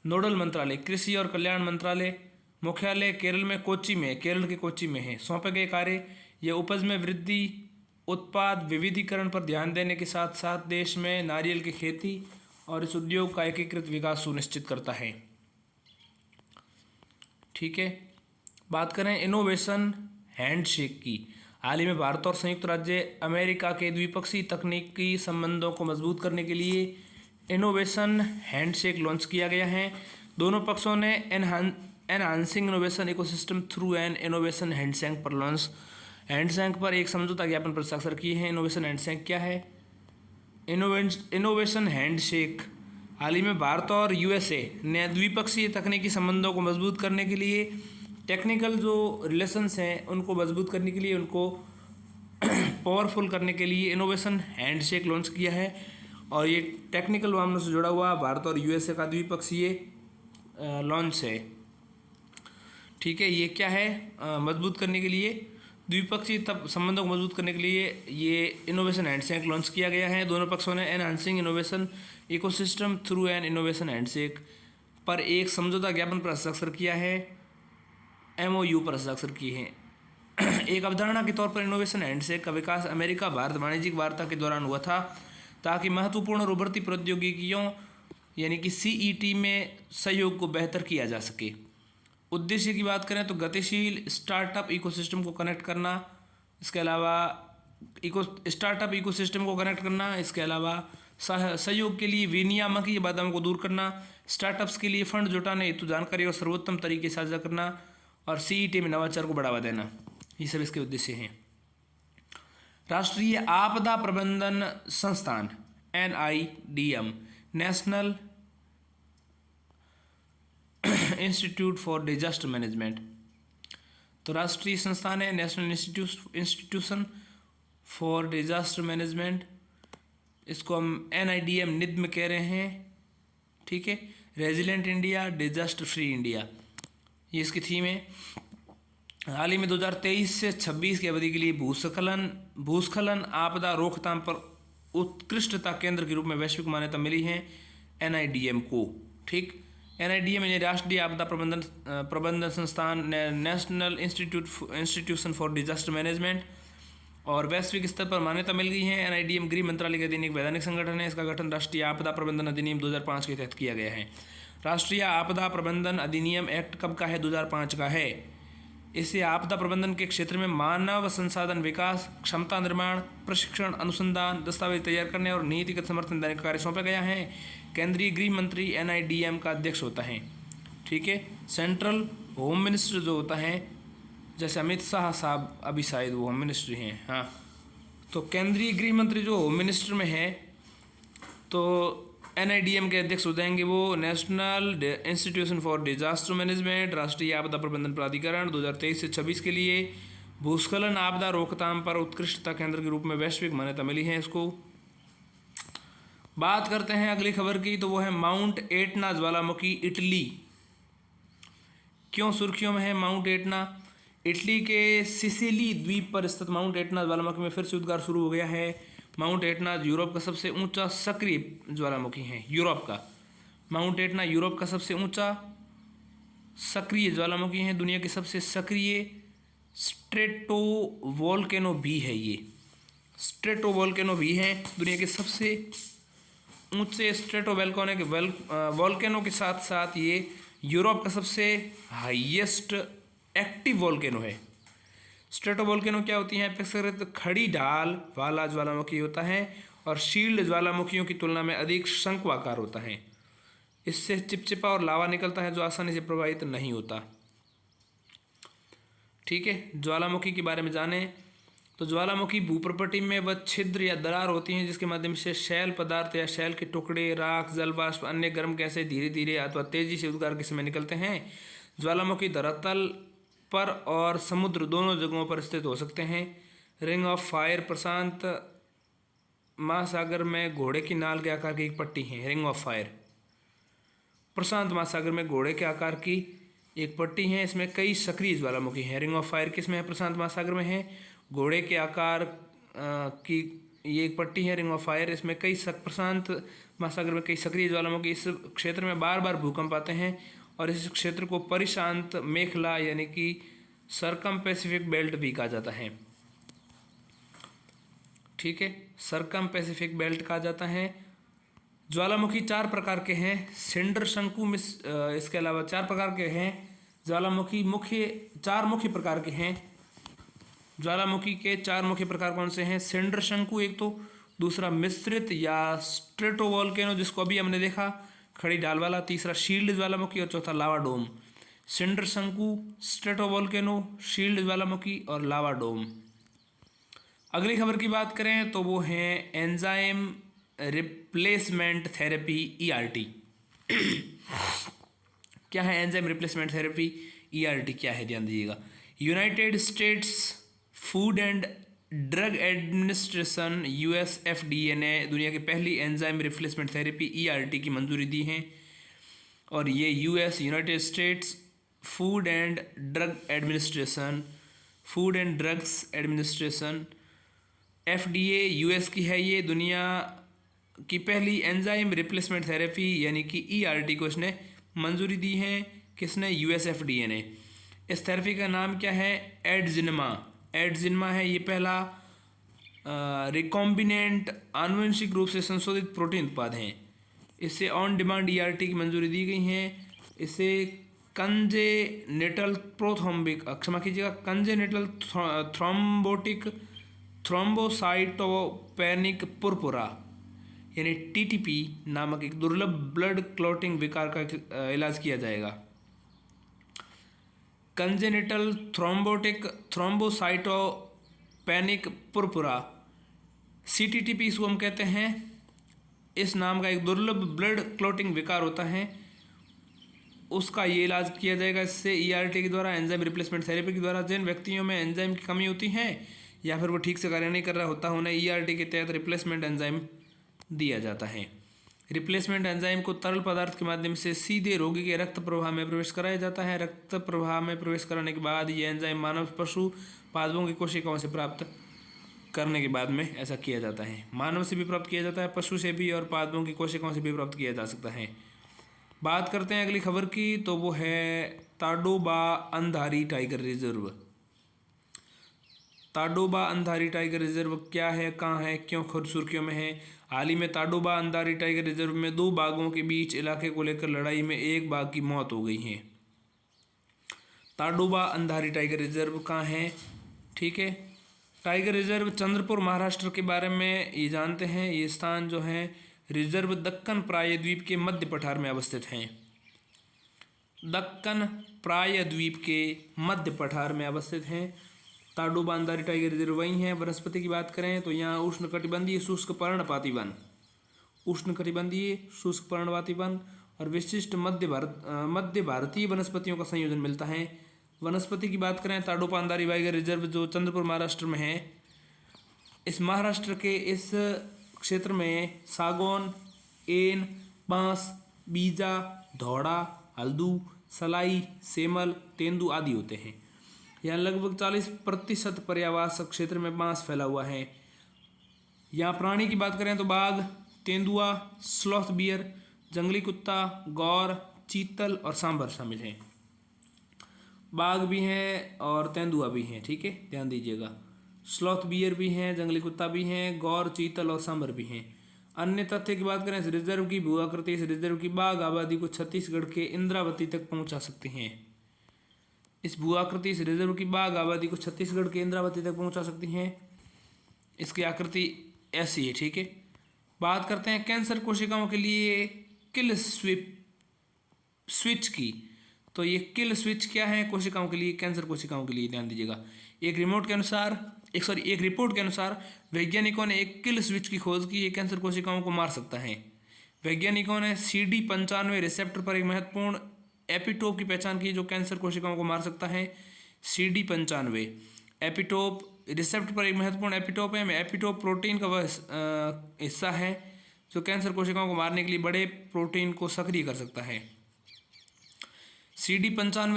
नोडल मंत्रालय कृषि और कल्याण मंत्रालय, मुख्यालय केरल में कोच्चि में, केरल के कोच्चि में है। सौंपे गए कार्य, यह उपज में वृद्धि, उत्पाद विविधीकरण पर ध्यान देने के साथ साथ देश में नारियल की खेती और इस उद्योग का एकीकृत विकास सुनिश्चित करता है। ठीक है, बात करें इनोवेशन हैंडशेक की। हाल ही में भारत और संयुक्त राज्य अमेरिका के द्विपक्षीय तकनीकी संबंधों को मजबूत करने के लिए इनोवेशन हैंडशेक लॉन्च किया गया है। दोनों पक्षों ने enhancing innovation ecosystem through an innovation handshake पर हैंडशेक पर एक समझौता ज्ञापन पर हस्ताक्षर किए हैं। इनोवेशन हैंडशेक क्या है? इनोवेशन हैंडशेक हाल ही में भारत और यूएसए ने द्विपक्षीय तकनीकी संबंधों को मजबूत करने के लिए, टेक्निकल जो रिलेशंस हैं उनको मजबूत करने के लिए, उनको पावरफुल करने के लिए इनोवेशन हैंडशेक लॉन्च किया है। और ये टेक्निकल मामलों से जुड़ा हुआ भारत और यूएसए का द्विपक्षीय लॉन्च है। ठीक है, ये क्या है? मजबूत करने के लिए, द्विपक्षीय संबंधों को मजबूत करने के लिए ये इनोवेशन हैंडशेक लॉन्च किया गया है। दोनों पक्षों ने enhancing innovation ecosystem through an innovation handshake पर एक समझौता ज्ञापन पर हस्ताक्षर किया है, MOU पर हस्ताक्षर किए हैं। एक अवधारणा के तौर पर इनोवेशन हैंडशेक का विकास अमेरिका भारत वाणिज्यिक वार्ता के दौरान हुआ था ताकि महत्वपूर्ण और उभरती प्रौद्योगिकियों यानी कि CET में सहयोग को बेहतर किया जा सके। उद्देश्य की बात करें तो गतिशील स्टार्टअप इकोसिस्टम को कनेक्ट करना, इसके अलावा स्टार्टअप इकोसिस्टम को कनेक्ट करना, इसके अलावा सहयोग के लिए विनियामकीय बाधाओं को दूर करना, स्टार्टअप्स के लिए फंड जुटाने हेतु जानकारी और सर्वोत्तम तरीके साझा करना और CET में नवाचार को बढ़ावा देना, ये सब इसके उद्देश्य हैं। राष्ट्रीय आपदा प्रबंधन संस्थान NIDM, national institute for disaster management, तो राष्ट्रीय संस्थान है national institution for disaster management, इसको हम NIDM निद्म कह रहे हैं। ठीक है, resilient India, disaster free India, ये इसकी थीम है। हाल ही में 2023 से 26 की अवधि के लिए भूस्खलन आपदा रोकथाम पर उत्कृष्टता केंद्र के रूप में वैश्विक मान्यता मिली है NIDM को। ठीक, NIDM यानी राष्ट्रीय आपदा प्रबंधन संस्थान, national institution for disaster management, और वैश्विक स्तर पर मान्यता मिल गई है। NIDM गृह मंत्रालय के अधीन एक वैधानिक संगठन है। इसका गठन राष्ट्रीय आपदा प्रबंधन अधिनियम 2005 के तहत किया गया है। राष्ट्रीय आपदा प्रबंधन अधिनियम एक्ट कब का है? 2005 का है। इसे आपदा प्रबंधन के क्षेत्र में मानव संसाधन विकास, क्षमता निर्माण, प्रशिक्षण, अनुसंधान, दस्तावेज तैयार करने और नीतिगत समर्थन देने का कार्य सौंपा गया है। केंद्रीय गृह मंत्री NIDM का अध्यक्ष होता है। ठीक है, सेंट्रल होम मिनिस्टर जो होता है, जैसे अमित शाह साहब अभी शायद वो होम मिनिस्टर हैं, हाँ, तो केंद्रीय गृह मंत्री जो होम मिनिस्टर में है, तो NIDM के अध्यक्ष हो जाएंगे वो। National institution for disaster management, राष्ट्रीय आपदा प्रबंधन प्राधिकरण 2023 से 26 के लिए भूस्खलन आपदा रोकथाम पर उत्कृष्टता केंद्र के रूप में वैश्विक मान्यता मिली है इसको। बात करते हैं अगली खबर की, तो वो है माउंट एटना ज्वालामुखी, इटली। क्यों सुर्खियों में है माउंट एटना? इटली के सिसिली द्वीप पर स्थित माउंट एटना ज्वालामुखी में फिर से उद्गार शुरू हो गया है। माउंट एटना यूरोप का सबसे ऊंचा सक्रिय ज्वालामुखी है। यूरोप का माउंट एटना यूरोप का सबसे ऊंचा सक्रिय ज्वालामुखी है। दुनिया की सबसे सक्रिय स्ट्रेटोवोल्केनो भी है। ये स्ट्रेटोवोल्केनो भी है दुनिया के सबसे ऊंचे वोल्केनो के साथ साथ ये यूरोप का सबसे हाईएस्ट एक्टिव वोल्केनो है। स्ट्रेटोवोल्केनो क्या होती हैं? अपेक्षाकृत खड़ी ढाल वाला ज्वालामुखी होता है और शील्ड ज्वालामुखियों की तुलना में अधिक शंक्वाकार होता है। इससे चिपचिपा और लावा निकलता है जो आसानी से प्रवाहित नहीं होता। ठीक है, ज्वालामुखी के बारे में जाने तो ज्वालामुखी भूप्रपटी में वह छिद्र या दरार होती हैं जिसके माध्यम से शैल पदार्थ या शैल के टुकड़े, राख, जलवाष्प, अन्य गर्म गैसें धीरे धीरे अथवा तेजी से उद्गार के समय निकलते हैं। ज्वालामुखी धरातल पर और समुद्र दोनों जगहों पर स्थित हो सकते हैं। रिंग ऑफ फायर प्रशांत महासागर में घोड़े की नाल के आकार की एक पट्टी है। रिंग ऑफ फायर प्रशांत महासागर में घोड़े के आकार की एक पट्टी है। इसमें कई सक्रिय ज्वालामुखी हैं। रिंग ऑफ फायर किस में है? प्रशांत महासागर में है। घोड़े के आकार की ये एक पट्टी है रिंग ऑफ फायर, इसमें कई प्रशांत महासागर में कई सक्रिय ज्वालामुखी इस क्षेत्र में बार बार भूकंप आते हैं और इस क्षेत्र को परिशांत मेखला यानी कि सरकम पैसिफिक बेल्ट भी कहा जाता है। ठीक है, सरकम पैसिफिक बेल्ट कहा जाता है। ज्वालामुखी 4 प्रकार के हैं, सिंडर शंकु इसके अलावा 4 प्रकार के हैं ज्वालामुखी। 4 मुख्य प्रकार के हैं ज्वालामुखी के। 4 मुख्य प्रकार कौन से हैं? सिंडर शंकु एक तो, दूसरा मिश्रित या स्ट्रेटोवोल्केनो जिसको अभी हमने देखा खड़ी ढाल वाला, तीसरा शील्ड ज्वालामुखी और चौथा लावा डोम। सिंडर शंकु, स्ट्रेटोवोल्केनो, शील्ड ज्वालामुखी और लावा डोम। अगली खबर की बात करें तो वो है एंजाइम रिप्लेसमेंट थेरेपी ERT। क्या है एंजाइम रिप्लेसमेंट थेरेपी ERT? क्या है ध्यान दीजिएगा। United states food and drug administration US FDA ने दुनिया की पहली एंजाइम रिप्लेसमेंट थेरेपी ERT की मंजूरी दी है और ये United states food and drugs administration FDA US की है। ये दुनिया की पहली एंजाइम रिप्लेसमेंट थेरेपी यानी कि ERT को इसने मंजूरी दी है। किसने? US FDA ने। इस थेरेपी का नाम क्या है? एडजिनमा है। ये पहला रिकॉम्बिनेंट आनुवंशिक रूप से संशोधित प्रोटीन उत्पाद हैं। इससे ऑन डिमांड ERT की मंजूरी दी गई है। इसे कंजेनिटल थ्रोम्बोसाइटोपेनिक पुरपुरा यानी TTP नामक एक दुर्लभ ब्लड क्लॉटिंग विकार का इलाज किया जाएगा। कंजेनिटल थ्रोम्बोसाइटोपेनिक पुरपुरा CTTP इसको हम कहते हैं। इस नाम का एक दुर्लभ ब्लड क्लॉटिंग विकार होता है, उसका ये इलाज किया जाएगा इससे ERT के द्वारा, एंजाइम रिप्लेसमेंट थेरेपी के द्वारा। जिन व्यक्तियों में एंजाइम की कमी होती है या फिर वो ठीक से कार्य नहीं कर रहा होता, उन्हें ERT के तहत रिप्लेसमेंट एंजाइम दिया जाता है। रिप्लेसमेंट एंजाइम को तरल पदार्थ के माध्यम से सीधे रोगी के रक्त प्रवाह में प्रवेश कराया जाता है। रक्त प्रवाह में प्रवेश कराने के बाद ये एंजाइम मानव पशु पादपों की कोशिकाओं से प्राप्त करने के बाद में ऐसा किया जाता है। मानव से भी प्राप्त किया जाता है, पशु से भी और पादपों की कोशिकाओं से भी प्राप्त किया जा सकता है। बात करते हैं अगली खबर की, तो वो है Tadoba Andhari tiger reserve. Tadoba Andhari tiger reserve क्या है, कहाँ है, क्यों खुद सुर्खियों में है? हाल ही में ताडोबा अंधारी टाइगर रिजर्व में 2 बाघों के बीच इलाके को लेकर लड़ाई में एक बाघ की मौत हो गई है। ताडोबा अंधारी टाइगर रिजर्व कहाँ है? ठीक है, टाइगर रिजर्व चंद्रपुर महाराष्ट्र के बारे में ये जानते हैं। ये स्थान जो है रिजर्व दक्कन प्रायद्वीप के मध्य पठार में अवस्थित हैं। दक्कन प्रायद्वीप के मध्य पठार में अवस्थित हैं। ताडोबा अंधारी टाइगर रिजर्व वही है। वनस्पति की बात करें तो यहाँ उष्णकटिबंधीय शुष्क पर्णपाती वन और विशिष्ट मध्य भारतीय वनस्पतियों का संयोजन मिलता है। वनस्पति की बात करें ताडोबा अंधारी टाइगर रिजर्व जो चंद्रपुर महाराष्ट्र में है, इस महाराष्ट्र के इस क्षेत्र में सागौन, एन, बांस, बीजा, धौड़ा, हल्दू, सलाई, सेमल, तेंदू आदि होते हैं। यहाँ लगभग 40% पर्यावास क्षेत्र में बांस फैला हुआ है। यहाँ प्राणी की बात करें तो बाघ, तेंदुआ, स्लॉथ बियर, जंगली कुत्ता, गौर, चीतल और सांभर शामिल हैं। बाघ भी हैं और तेंदुआ भी हैं, ठीक है, ध्यान दीजिएगा। स्लॉथ बियर भी हैं, जंगली कुत्ता भी हैं, गौर, चीतल और सांभर भी हैं। अन्य तथ्य की बात करें इस रिजर्व की भू आकृति, इस रिजर्व की बाघ आबादी को छत्तीसगढ़ के इंद्रावती तक पहुंचा सकते हैं। इस भू आकृति इस रिजर्व की बाघ आबादी को छत्तीसगढ़ के इंद्रावती तक पहुंचा सकती हैं। इसकी आकृति ऐसी है, ठीक है। बात करते हैं कैंसर कोशिकाओं के लिए किल स्विच की। तो ये किल स्विच क्या है कोशिकाओं के लिए, कैंसर कोशिकाओं के लिए, ध्यान दीजिएगा। एक रिपोर्ट के अनुसार वैज्ञानिकों ने एक किल स्विच की खोज की, ये कैंसर कोशिकाओं को मार सकता है। वैज्ञानिकों ने CD95 रिसेप्टर पर एक महत्वपूर्ण एपिटोप की पहचान की जो कैंसर कोशिकाओं को मार सकता है। CD95 एपिटोप रिसेप्टर पर एक महत्वपूर्ण एपिटोप है। एपिटोप प्रोटीन का वह हिस्सा है जो कैंसर कोशिकाओं को मारने के लिए बड़े प्रोटीन को सक्रिय कर सकता है। CD95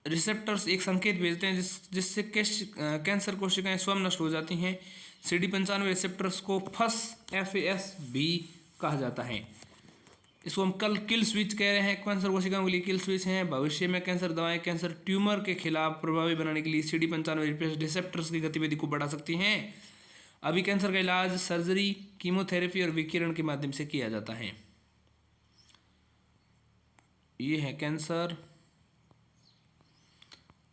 रिसेप्टर्स एक संकेत भेजते हैं जिससे कैंसर कोशिकाएं स्वयं नष्ट हो जाती हैं। CD95 रिसेप्टर्स को FAS भी कहा जाता है। इसको हम कल किल स्विच कह रहे हैं, कैंसर कोशिकाओं के लिए किल स्विच हैं। भविष्य में कैंसर दवाएं कैंसर ट्यूमर के खिलाफ प्रभावी बनाने के लिए CD95 रिसेप्टर्स की गतिविधि को बढ़ा सकती हैं। अभी कैंसर का इलाज सर्जरी, कीमोथेरेपी और विकिरण के माध्यम से किया जाता है। ये है कैंसर।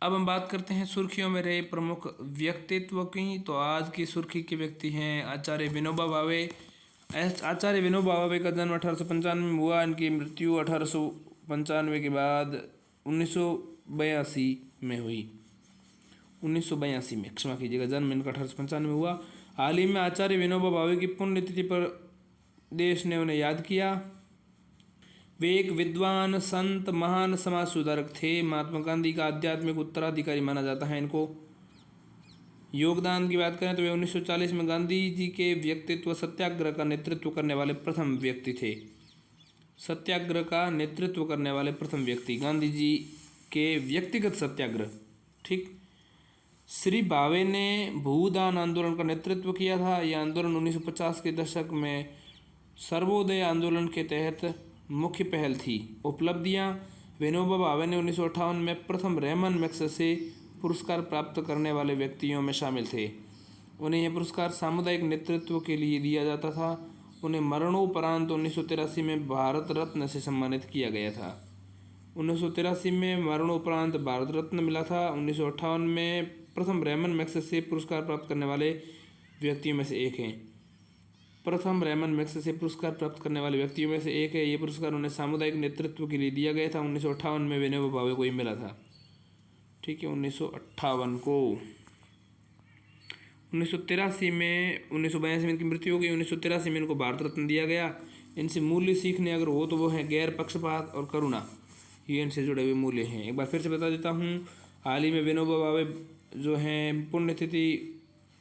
अब हम बात करते हैं सुर्खियों में रहे प्रमुख व्यक्तित्व की। तो आज की सुर्खी के व्यक्ति हैं आचार्य विनोबा भावे। आचार्य विनोबा भावे का जन्म 1895 में हुआ। इनकी मृत्यु 1895 के बाद 1982 में हुई। 1982 में, क्षमा कीजिएगा, जन्म इनका 1895 में हुआ। हाल ही में आचार्य विनोबा भावे की पुण्यतिथि पर देश ने उन्हें याद किया। वे एक विद्वान, संत, महान समाज सुधारक थे। महात्मा गांधी का आध्यात्मिक उत्तराधिकारी माना जाता है इनको। योगदान की बात करें तो वे 1940 में गांधी जी के व्यक्तित्व सत्याग्रह का नेतृत्व करने वाले प्रथम व्यक्ति थे। सत्याग्रह का नेतृत्व करने वाले प्रथम व्यक्ति, गांधी जी के व्यक्तिगत सत्याग्रह। ठीक। श्री भावे ने भूदान आंदोलन का नेतृत्व किया था। यह आंदोलन 1950 के दशक में सर्वोदय आंदोलन के तहत मुख्य पहल थी। उपलब्धियां: विनोबा भावे ने 1958 में प्रथम रेमन मैग्सेसे पुरस्कार प्राप्त करने वाले व्यक्तियों में शामिल थे। उन्हें यह पुरस्कार सामुदायिक नेतृत्व के लिए दिया जाता था। उन्हें मरणोपरांत 1983 में भारत रत्न से सम्मानित किया गया था। 1983 में मरणोपरांत भारत रत्न मिला था। 1958 में प्रथम रेमन मैग्सेसे पुरस्कार प्राप्त करने वाले व्यक्तियों में से एक हैं। प्रथम रेमन मैग्सेसे पुरस्कार प्राप्त करने वाले व्यक्तियों में से एक है। ये पुरस्कार उन्हें सामुदायिक नेतृत्व के लिए दिया गया था। 1958 में विनोबा भावे को ये मिला था। ठीक है, 1958 को। 1983 में 1982 में इनकी मृत्यु हो गई। 1983 में इनको भारत रत्न दिया गया। इनसे मूल्य सीखने अगर हो तो वो है गैर पक्षपात और करुणा। ये इनसे जुड़े हुए मूल्य हैं। एक बार फिर से बता देता हूँ, हाल ही में विनोबा भावे जो हैं पुण्यतिथि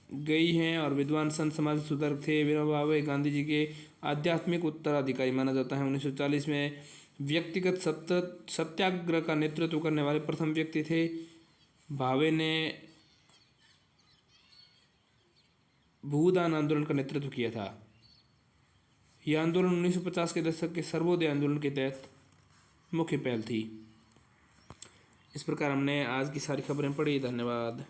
गई हैं और विद्वान संत समाज सुधारक थे। विनोबा भावे गांधी जी के आध्यात्मिक उत्तराधिकारी माना जाता है। 1940 में व्यक्तिगत सत्याग्रह का नेतृत्व करने वाले प्रथम व्यक्ति थे। भावे ने भूदान आंदोलन का नेतृत्व किया था। यह आंदोलन 1950 के दशक के सर्वोदय आंदोलन के तहत मुख्य पहल थी। इस प्रकार हमने आज की सारी खबरें पढ़ी। धन्यवाद।